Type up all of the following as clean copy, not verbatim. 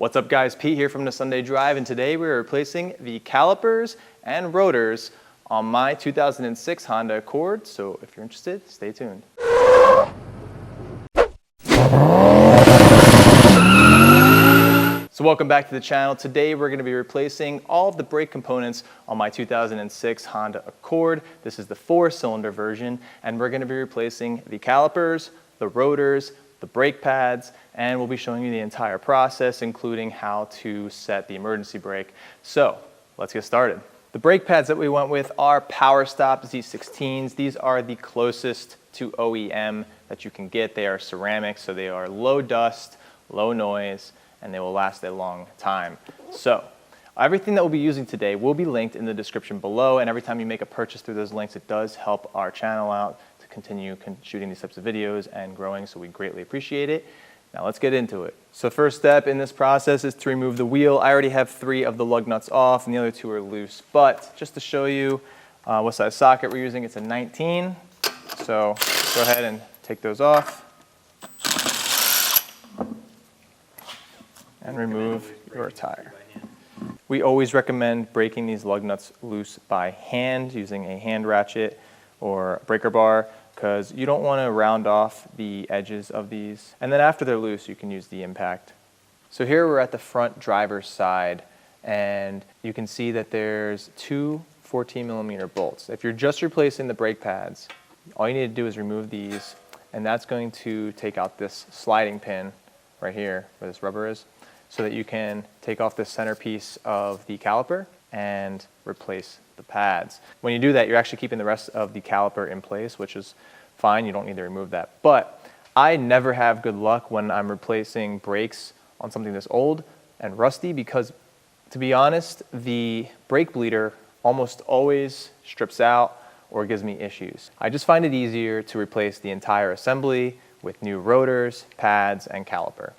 What's up guys, Pete here from the Sunday Drive, and today we're replacing the calipers and rotors on my 2006 Honda Accord, so if you're interested, stay tuned. So welcome back to the channel. Today we're going to be replacing all of the brake components on my 2006 Honda Accord. This is the 4-cylinder version, and we're going to be replacing the calipers, the rotors, the brake pads, and we'll be showing you the entire process, including how to set the emergency brake. So let's get started. The brake pads that we went with are Power Stop Z16s. These are the closest to OEM that you can get. They are ceramic, so they are low dust, low noise, and they will last a long time. So everything that we'll be using today will be linked in the description below, and every time you make a purchase through those links, it does help our channel out to continue shooting these types of videos and growing, so we greatly appreciate it. Now let's get into it. So first step in this process is to remove the wheel. I already have 3 of the lug nuts off and the other 2 are loose, but just to show you what size socket we're using, it's a 19. So go ahead and take those off and remove your tire. We always recommend breaking these lug nuts loose by hand using a hand ratchet or a breaker bar, because you don't want to round off the edges of these. And then after they're loose, you can use the impact. So here we're at the front driver's side, and you can see that there's 2 14mm bolts. If you're just replacing the brake pads, all you need to do is remove these, and that's going to take out this sliding pin right here where this rubber is, so that you can take off the centerpiece of the caliper and replace the pads. When you do that, you're actually keeping the rest of the caliper in place, which is fine. You don't need to remove that. But I never have good luck when I'm replacing brakes on something this old and rusty, because to be honest, the brake bleeder almost always strips out or gives me issues. I just find it easier to replace the entire assembly with new rotors, pads, and caliper.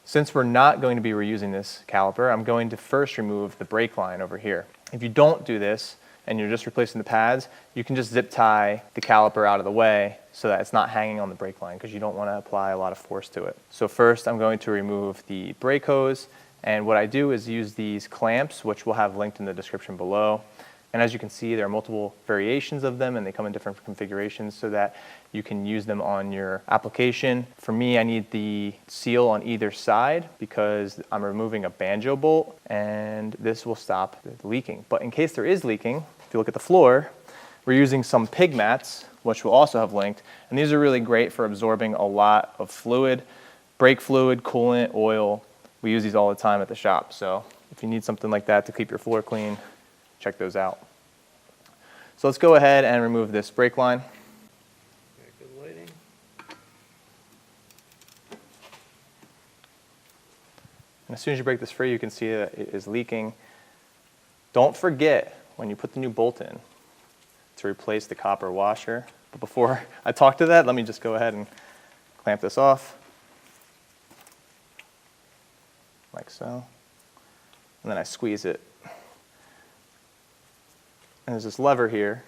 Since we're not going to be reusing this caliper, I'm going to first remove the brake line over here. If you don't do this and you're just replacing the pads, you can just zip tie the caliper out of the way so that it's not hanging on the brake line, because you don't want to apply a lot of force to it. So first I'm going to remove the brake hose, and what I do is use these clamps, which we'll have linked in the description below. And as you can see, there are multiple variations of them, and they come in different configurations so that you can use them on your application. For me, I need the seal on either side because I'm removing a banjo bolt, and this will stop the leaking. But in case there is leaking, if you look at the floor, we're using some pig mats, which we'll also have linked. And these are really great for absorbing a lot of fluid, brake fluid, coolant, oil. We use these all the time at the shop. So if you need something like that to keep your floor clean, check those out. So let's go ahead and remove this brake line. Very good lighting. And as soon as you break this free, you can see that it is leaking. Don't forget, when you put the new bolt in, to replace the copper washer. But before I talk to that, let me just go ahead and clamp this off, like so. And then I squeeze it. And there's this lever here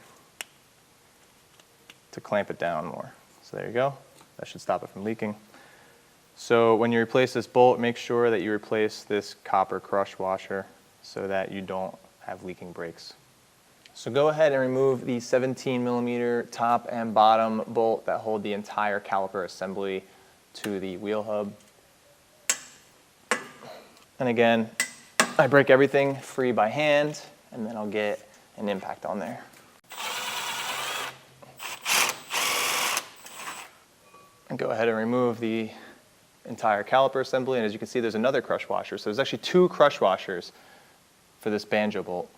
to clamp it down more. So there you go. That should stop it from leaking. So when you replace this bolt, make sure that you replace this copper crush washer so that you don't have leaking brakes. So go ahead and remove the 17mm top and bottom bolt that hold the entire caliper assembly to the wheel hub. And again, I break everything free by hand, and then I'll get an impact on there. And go ahead and remove the entire caliper assembly, and as you can see, there's another crush washer. So there's actually 2 crush washers for this banjo bolt.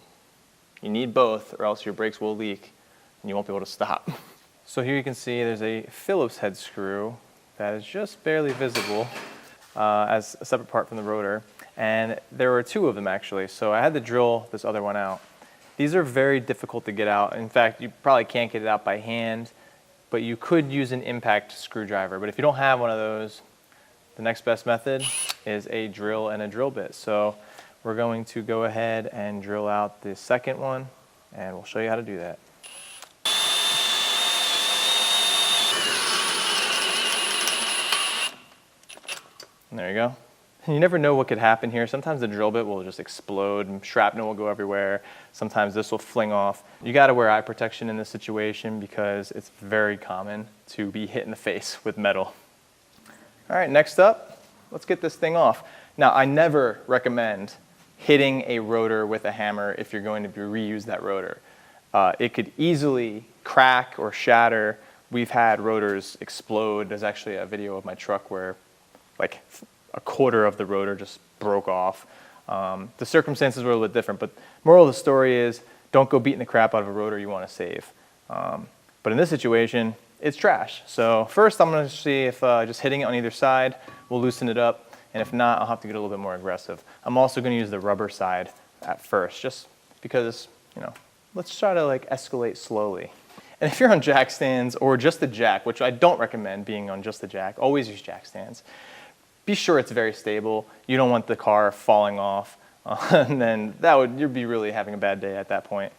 You need both, or else your brakes will leak and you won't be able to stop. So here you can see there's a Phillips head screw that is just barely visible as a separate part from the rotor, and there were 2 of them actually, so I had to drill this other one out. These are very difficult to get out. In fact, you probably can't get it out by hand, but you could use an impact screwdriver. But if you don't have one of those, the next best method is a drill and a drill bit. So we're going to go ahead and drill out the second one, and we'll show you how to do that. And there you go. You never know what could happen here. Sometimes the drill bit will just explode and shrapnel will go everywhere. Sometimes this will fling off. You gotta wear eye protection in this situation because it's very common to be hit in the face with metal. All right, next up, let's get this thing off. Now, I never recommend hitting a rotor with a hammer if you're going to reuse that rotor. It could easily crack or shatter. We've had rotors explode. There's actually a video of my truck where like a quarter of the rotor just broke off. The circumstances were a little bit different, but moral of the story is don't go beating the crap out of a rotor you want to save. But in this situation, it's trash. So first I'm going to see if just hitting it on either side will loosen it up. And if not, I'll have to get a little bit more aggressive. I'm also going to use the rubber side at first, just because, you know, let's try to like escalate slowly. And if you're on jack stands or just the jack, which I don't recommend being on just the jack, always use jack stands. Be sure it's very stable. You don't want the car falling off, and then you'd be really having a bad day at that point.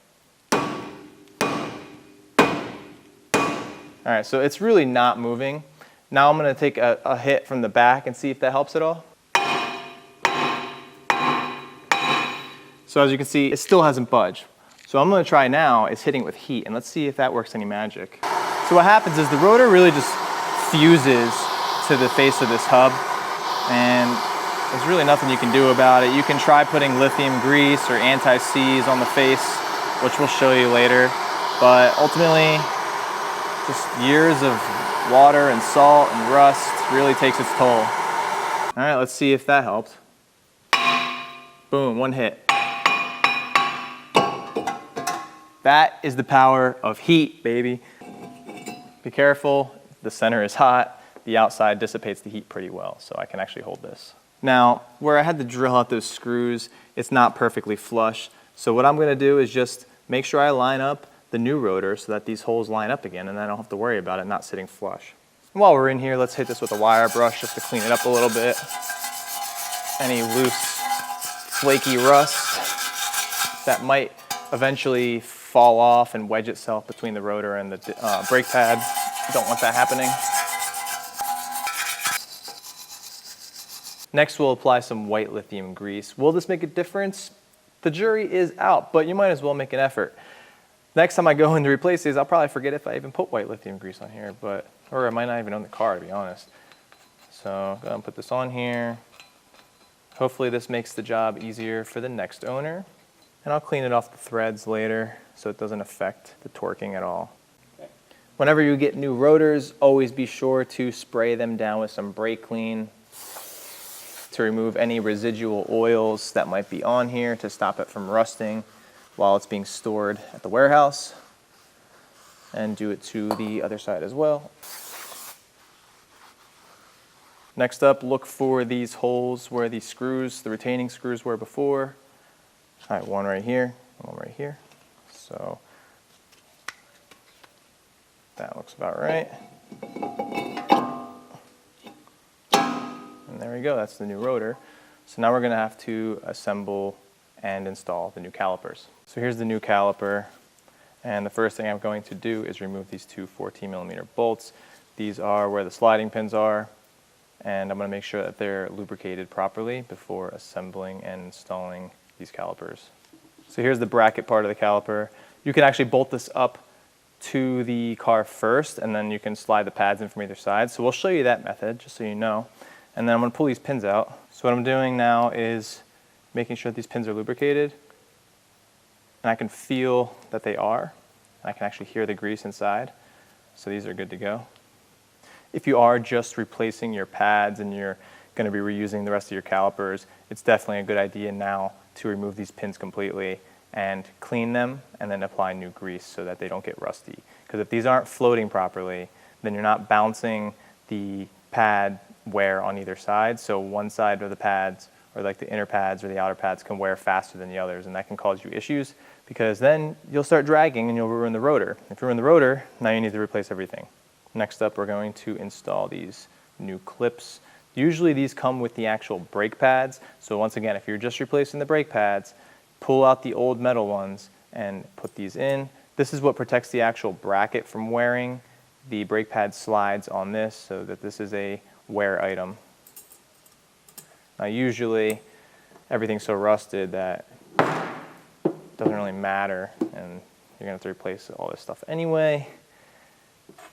All right, so it's really not moving. Now I'm going to take a hit from the back and see if that helps at all. So as you can see, it still hasn't budged. So I'm going to try now is hitting it with heat, and let's see if that works any magic. So what happens is the rotor really just fuses to the face of this hub, and there's really nothing you can do about it. You can try putting lithium grease or anti-seize on the face, which we'll show you later, but ultimately just years of water and salt and rust really takes its toll. All right, let's see if that helped. Boom, one hit. That is the power of heat, baby. Be careful, the center is hot. The outside dissipates the heat pretty well, so I can actually hold this. Now, where I had to drill out those screws, it's not perfectly flush. So what I'm gonna do is just make sure I line up the new rotor so that these holes line up again, and then I don't have to worry about it not sitting flush. And while we're in here, let's hit this with a wire brush just to clean it up a little bit. Any loose, flaky rust that might eventually fall off and wedge itself between the rotor and the brake pad. Don't want that happening. Next, we'll apply some white lithium grease. Will this make a difference? The jury is out, but you might as well make an effort. Next time I go in to replace these, I'll probably forget if I even put white lithium grease on here, or I might not even own the car, to be honest. So I'm going to put this on here. Hopefully this makes the job easier for the next owner. And I'll clean it off the threads later so it doesn't affect the torquing at all. Okay. Whenever you get new rotors, always be sure to spray them down with some brake clean to remove any residual oils that might be on here to stop it from rusting while it's being stored at the warehouse. And do it to the other side as well. Next up, look for these holes where the screws, the retaining screws were before. All right, one right here, one right here. So that looks about right. And there we go, that's the new rotor. So now we're gonna have to assemble and install the new calipers. So here's the new caliper. And the first thing I'm going to do is remove these two 14mm bolts. These are where the sliding pins are. And I'm gonna make sure that they're lubricated properly before assembling and installing these calipers. So here's the bracket part of the caliper. You can actually bolt this up to the car first, and then you can slide the pads in from either side. So we'll show you that method, just so you know. And then I'm gonna pull these pins out. So what I'm doing now is making sure that these pins are lubricated. And I can feel that they are. And I can actually hear the grease inside. So these are good to go. If you are just replacing your pads and you're going to be reusing the rest of your calipers, it's definitely a good idea now to remove these pins completely and clean them and then apply new grease so that they don't get rusty. Because if these aren't floating properly, then you're not bouncing the pad wear on either side. So one side of the pads, or like the inner pads or the outer pads, can wear faster than the others, and that can cause you issues because then you'll start dragging and you'll ruin the rotor. If you ruin the rotor, now you need to replace everything. Next up, we're going to install these new clips. Usually these come with the actual brake pads. So once again, if you're just replacing the brake pads, pull out the old metal ones and put these in. This is what protects the actual bracket from wearing. The brake pad slides on this so that this is a wear item. Now usually everything's so rusted that it doesn't really matter, and you're gonna have to replace all this stuff anyway,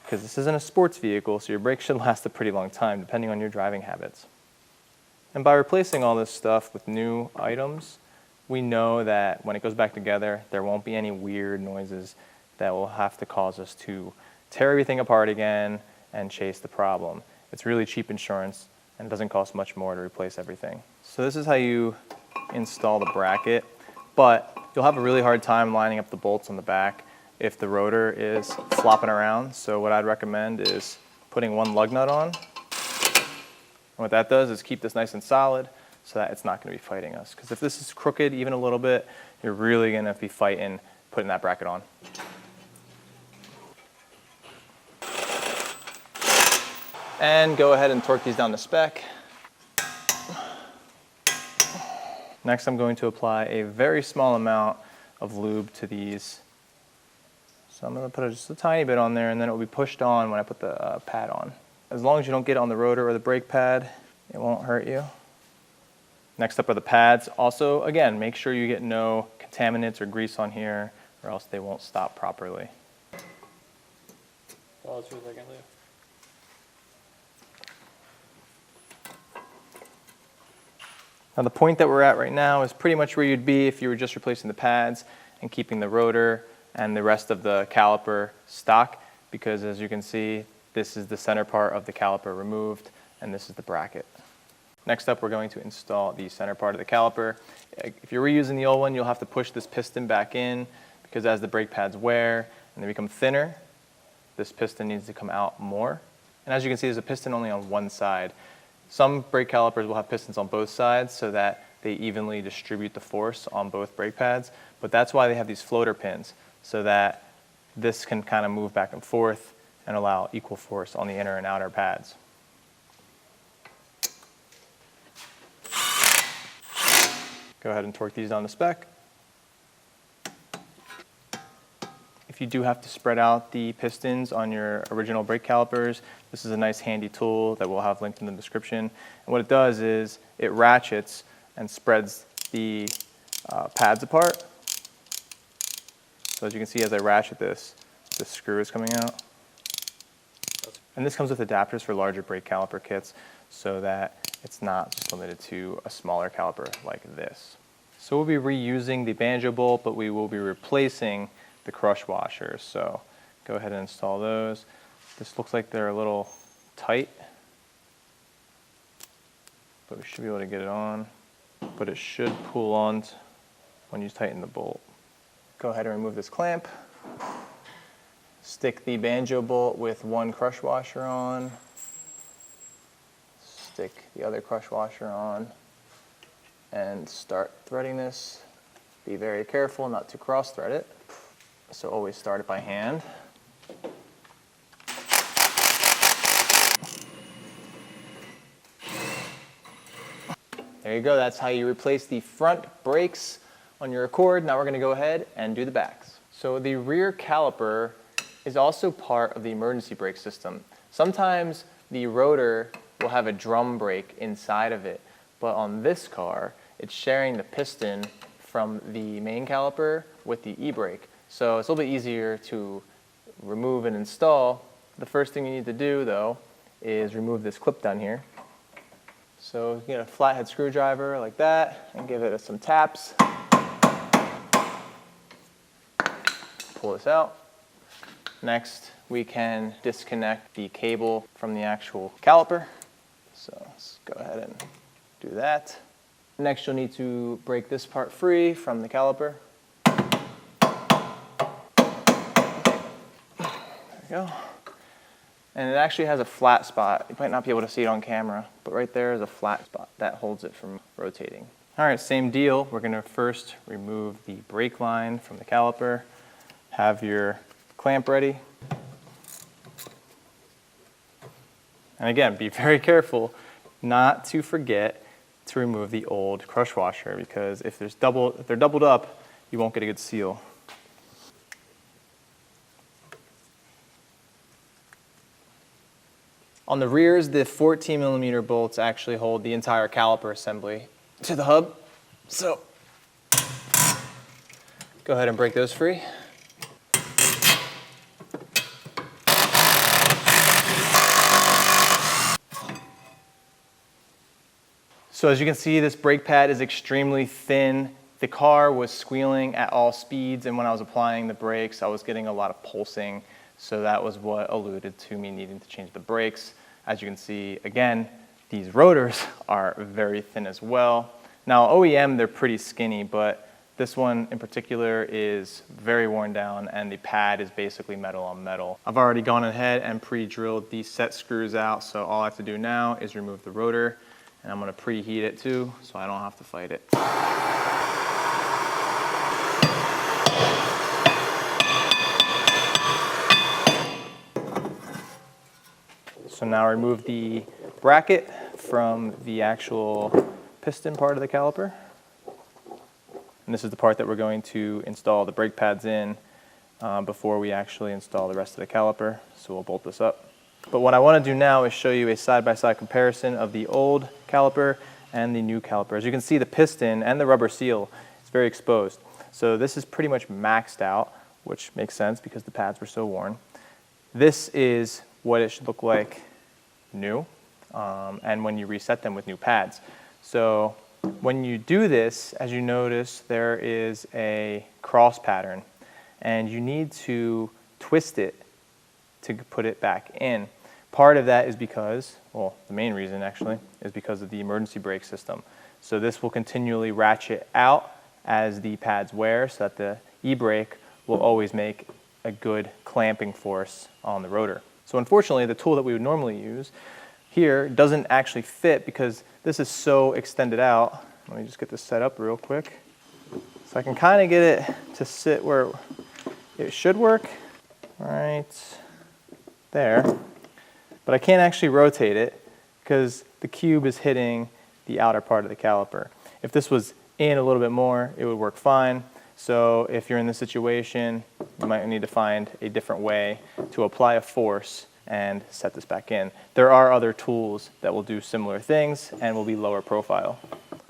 because this isn't a sports vehicle, so your brakes should last a pretty long time depending on your driving habits. And by replacing all this stuff with new items, we know that when it goes back together, there won't be any weird noises that will have to cause us to tear everything apart again and chase the problem. It's really cheap insurance, and it doesn't cost much more to replace everything. So this is how you install the bracket, but you'll have a really hard time lining up the bolts on the back if the rotor is flopping around. So what I'd recommend is putting one lug nut on. And what that does is keep this nice and solid so that it's not going to be fighting us. Because if this is crooked even a little bit, you're really going to be fighting putting that bracket on. And go ahead and torque these down to spec. Next, I'm going to apply a very small amount of lube to these. So I'm going to put just a tiny bit on there, and then it will be pushed on when I put the pad on. As long as you don't get it on the rotor or the brake pad, it won't hurt you. Next up are the pads. Also, again, make sure you get no contaminants or grease on here, or else they won't stop properly. Pause for a second, Lou. Now the point that we're at right now is pretty much where you'd be if you were just replacing the pads and keeping the rotor and the rest of the caliper stock, because as you can see, this is the center part of the caliper removed, and this is the bracket. Next up, we're going to install the center part of the caliper. If you're reusing the old one, you'll have to push this piston back in, because as the brake pads wear and they become thinner, this piston needs to come out more. And as you can see, there's a piston only on one side. Some brake calipers will have pistons on both sides so that they evenly distribute the force on both brake pads, but that's why they have these floater pins, so that this can kind of move back and forth and allow equal force on the inner and outer pads. Go ahead and torque these down to spec. If you do have to spread out the pistons on your original brake calipers, this is a nice handy tool that we'll have linked in the description. And what it does is it ratchets and spreads the pads apart. So as you can see, as I ratchet this, the screw is coming out. And this comes with adapters for larger brake caliper kits so that it's not just limited to a smaller caliper like this. So we'll be reusing the banjo bolt, but we will be replacing the crush washers. So go ahead and install those. This looks like they're a little tight, but we should be able to get it on. But it should pull on when you tighten the bolt. Go ahead and remove this clamp. Stick the banjo bolt with one crush washer on. Stick the other crush washer on and start threading this. Be very careful not to cross thread it. So always start it by hand. There you go, that's how you replace the front brakes on your Accord. Now we're going to go ahead and do the backs. So the rear caliper is also part of the emergency brake system. Sometimes the rotor will have a drum brake inside of it, but on this car, it's sharing the piston from the main caliper with the e-brake. So it's a little bit easier to remove and install. The first thing you need to do, though, is remove this clip down here. So you get a flathead screwdriver like that and give it some taps. Pull this out. Next, we can disconnect the cable from the actual caliper. So let's go ahead and do that. Next, you'll need to break this part free from the caliper. There we go. And it actually has a flat spot. You might not be able to see it on camera, but right there is a flat spot that holds it from rotating. All right, same deal. We're gonna first remove the brake line from the caliper. Have your clamp ready. And again, be very careful not to forget to remove the old crush washer, because if they're doubled up, you won't get a good seal. On the rears, the 14mm bolts actually hold the entire caliper assembly to the hub. So go ahead and break those free. So as you can see, this brake pad is extremely thin. The car was squealing at all speeds, and when I was applying the brakes, I was getting a lot of pulsing. So that was what alluded to me needing to change the brakes. As you can see, again, these rotors are very thin as well. Now OEM, they're pretty skinny, but this one in particular is very worn down, and the pad is basically metal on metal. I've already gone ahead and pre-drilled these set screws out, so all I have to do now is remove the rotor, and I'm gonna preheat it too, so I don't have to fight it. So now remove the bracket from the actual piston part of the caliper. And this is the part that we're going to install the brake pads in before we actually install the rest of the caliper. So we'll bolt this up. But what I want to do now is show you a side-by-side comparison of the old caliper and the new caliper. As you can see, the piston and the rubber seal is very exposed. So this is pretty much maxed out, which makes sense because the pads were so worn. This is what it should look like new, and when you reset them with new pads. So when you do this, as you notice, there is a cross pattern, and you need to twist it to put it back in. Part of that is because, well, the main reason actually, is because of the emergency brake system. So this will continually ratchet out as the pads wear, so that the e-brake will always make a good clamping force on the rotor. So unfortunately, the tool that we would normally use here doesn't actually fit because this is so extended out. Let me just get this set up real quick. So I can kind of get it to sit where it should work, right there. But I can't actually rotate it because the cube is hitting the outer part of the caliper. If this was in a little bit more, it would work fine. So if you're in this situation, you might need to find a different way to apply a force and set this back in. There are other tools that will do similar things and will be lower profile.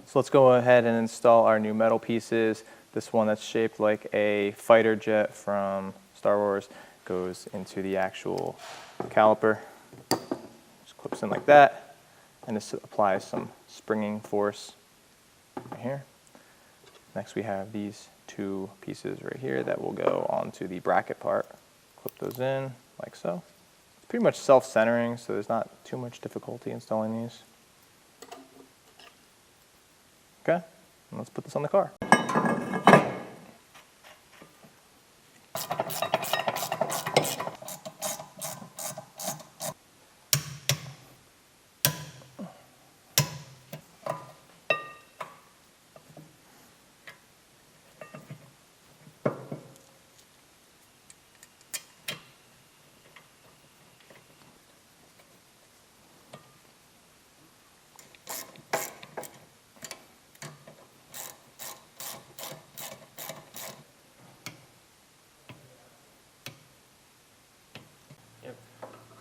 So let's go ahead and install our new metal pieces. This one that's shaped like a fighter jet from Star Wars goes into the actual caliper. Just clips in like that, and this applies some springing force right here. Next we have these two pieces right here that will go onto the bracket part. Clip those in like so. It's pretty much self-centering, so there's not too much difficulty installing these. Okay, and let's put this on the car.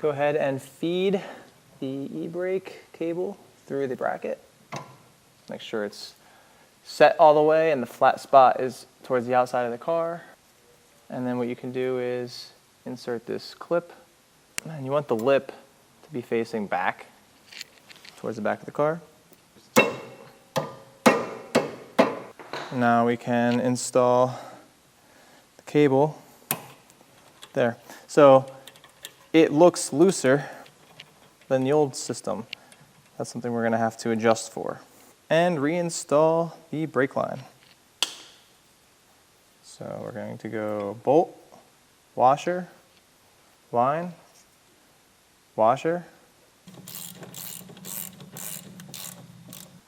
Go ahead and feed the e-brake cable through the bracket. Make sure it's set all the way and the flat spot is towards the outside of the car. And then what you can do is insert this clip. And you want the lip to be facing back towards the back of the car. Now we can install the cable there. So it looks looser than the old system. That's something we're gonna have to adjust for. And reinstall the brake line. So we're going to go bolt, washer, line, washer.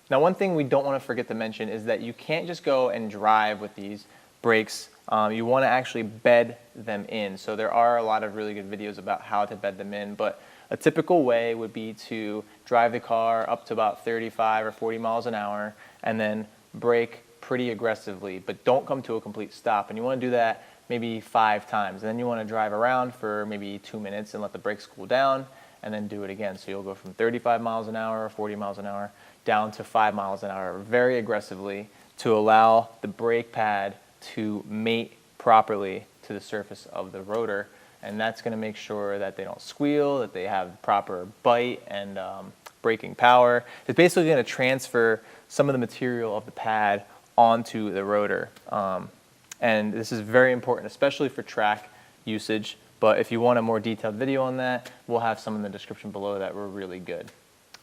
Now one thing we don't want to forget to mention is that you can't just go and drive with these brakes. You want to actually bed them in. So there are a lot of really good videos about how to bed them in, but a typical way would be to drive the car up to about 35 or 40 miles an hour and then brake pretty aggressively, but don't come to a complete stop. And you want to do that maybe 5 times. And then you want to drive around for maybe 2 minutes and let the brakes cool down, and then do it again. So you'll go from 35 miles an hour or 40 miles an hour down to 5 miles an hour very aggressively to allow the brake pad to mate properly to the surface of the rotor. And that's going to make sure that they don't squeal, that they have proper bite and braking power. It's basically going to transfer some of the material of the pad onto the rotor. And this is very important, especially for track usage. But if you want a more detailed video on that, we'll have some in the description below that were really good.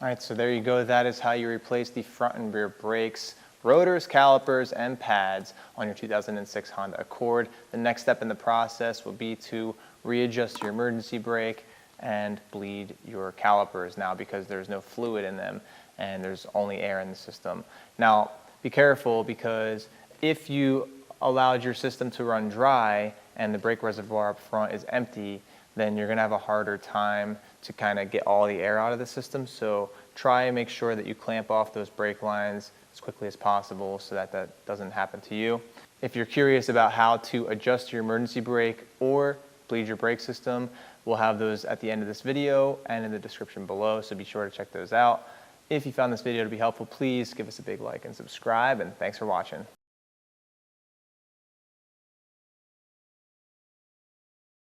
All right, so there you go. That is how you replace the front and rear brakes, rotors, calipers, and pads on your 2006 Honda Accord. The next step in the process will be to readjust your emergency brake and bleed your calipers now, because there's no fluid in them and there's only air in the system. Now, be careful, because if you allowed your system to run dry and the brake reservoir up front is empty, then you're going to have a harder time to kind of get all the air out of the system. So try and make sure that you clamp off those brake lines as quickly as possible so that that doesn't happen to you. If you're curious about how to adjust your emergency brake or bleed your brake system, we'll have those at the end of this video and in the description below, so be sure to check those out. If you found this video to be helpful, please give us a big like and subscribe, and thanks for watching.